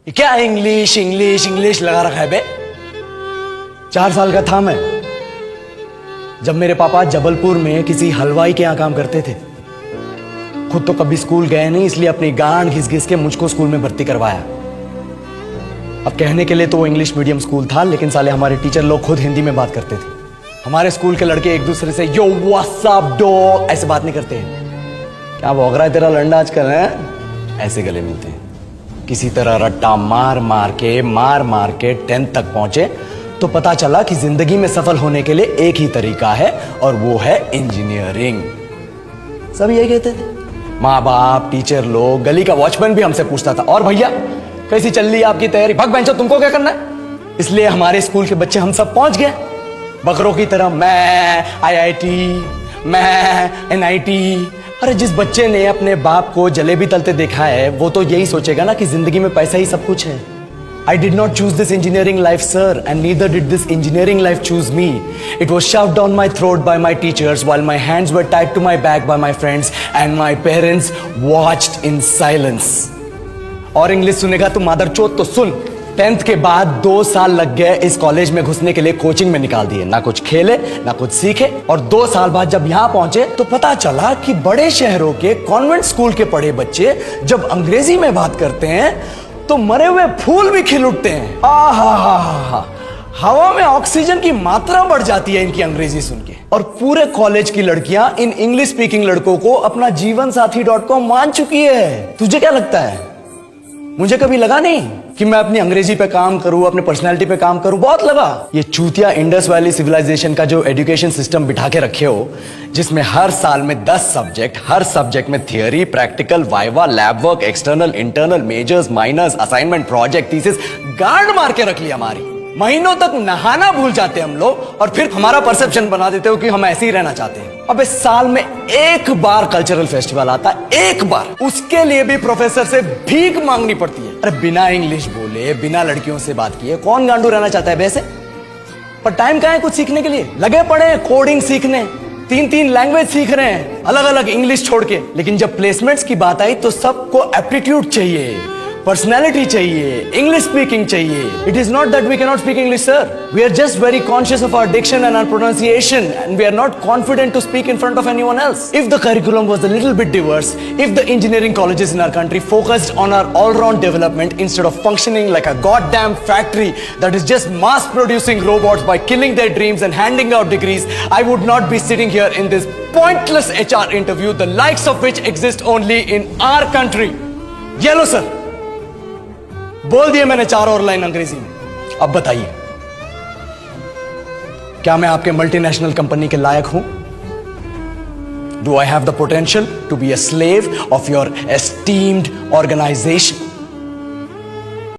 ये क्या English English English लगा रखा है बे? 4 साल का था मैं जब मेरे पापा जबलपुर में किसी हलवाई के यहां काम करते थे। खुद तो कभी स्कूल गए नहीं, इसलिए अपनी गांड घिस घिस के मुझको स्कूल में भर्ती करवाया। अब कहने के लिए तो वो इंग्लिश मीडियम स्कूल था, लेकिन साले हमारे टीचर लोग खुद हिंदी में बात करते थे। हमारे स्कूल के लड़के एक दूसरे से यो व्हाट्स अप डॉग ऐसे बात नहीं करते हैं। क्या भौंक रहा है तेरा लंडा आजकल है? ऐसे गले मिलते हैं। किसी तरह रट्टा मार मार के 10th तक पहुंचे तो पता चला कि जिंदगी में सफल होने के लिए एक ही तरीका है और वो है इंजीनियरिंग। सब यही कहते थे। माँ बाप, टीचर लोग, गली का वॉचमैन भी हमसे पूछता था, और भैया कैसी चल रही है आपकी तैयारी? भग बेंचो, तुमको क्या करना है? इसलिए हमारे स्कूल के बच्चे हम सब पहुंच गए बकरों की तरह। मैं IIT, मैं NIT। अरे जिस बच्चे ने अपने बाप को जलेबी तलते देखा है वो तो यही सोचेगा ना कि जिंदगी में पैसा ही सब कुछ है। I did not choose this engineering life, sir, and neither did this engineering life choose me. It was shoved down my throat by my teachers while my hands were tied to my back by my friends and my parents watched in silence. और English सुनेगा तू मादरचोद तो सुन। 10th के बाद 2 साल लग गए इस कॉलेज में घुसने के लिए, कोचिंग में निकाल दिए। ना कुछ खेले ना कुछ सीखे, और 2 साल बाद जब यहाँ पहुंचे तो पता चला कि बड़े शहरों के कॉन्वेंट स्कूल के पढ़े बच्चे जब अंग्रेजी में बात करते हैं तो मरे हुए फूल भी खिल उठते हैं। आहा, हवा में ऑक्सीजन की मात्रा बढ़ जाती है इनकी अंग्रेजी सुन के। और पूरे कॉलेज की लड़कियां इन इंग्लिश स्पीकिंग लड़कों को अपना जीवन साथी.com मान चुकी है। तुझे क्या लगता है? मुझे कभी लगा नहीं कि मैं अपनी अंग्रेजी पे काम करूं, अपने पर्सनालिटी पे काम करूं। बहुत लगा। ये चूतिया इंडस वैली सिविलाइजेशन का जो एजुकेशन सिस्टम बिठा के रखे हो, जिसमें हर साल में 10 सब्जेक्ट, हर सब्जेक्ट में theory, practical, viva, lab work, external, internal, majors, minors, assignment, project, thesis, गांड मार के रख लिया हमारी। महीनों तक नहाना भूल जाते हम लोग और फिर हमारा परसेप्शन बना देते हो कि हम ऐसे ही रहना चाहते हैं। अब इस साल में एक बार कल्चरल फेस्टिवल आता है, एक बार, उसके लिए भी प्रोफेसर से भीख मांगनी पड़ती है। अरे बिना इंग्लिश बोले, बिना लड़कियों से बात किए कौन गांडू रहना चाहता है वैसे? पर टाइम कहाँ है कुछ सीखने के लिए? लगे पड़े हैं कोडिंग सीखने, 3 लैंग्वेज सीख रहे हैं, अलग अलग इंग्लिश छोड़ के। लेकिन जब प्लेसमेंट्स की बात आई तो सबको एप्टीट्यूड चाहिए, पर्सनैलिटी चाहिए, इंग्लिश स्पीकिंग चाहिए। It is not that we can not speak English, sir. We are just very conscious of our diction and our pronunciation and we are not confident to speak in front of anyone else. If the curriculum was a little bit diverse, if the engineering colleges in our country focused on our all-round development instead of functioning like a goddamn factory that is just mass producing robots by killing their dreams and handing out degrees, I would not be sitting here in this pointless HR interview, the likes of which exist only in our country. Yellow sir, बोल दिए मैंने 4 और line अंग्रेजी में। अब बताइए, क्या मैं आपके मल्टीनेशनल कंपनी के लायक हूं? Do I have the potential to be a slave of your esteemed organisation?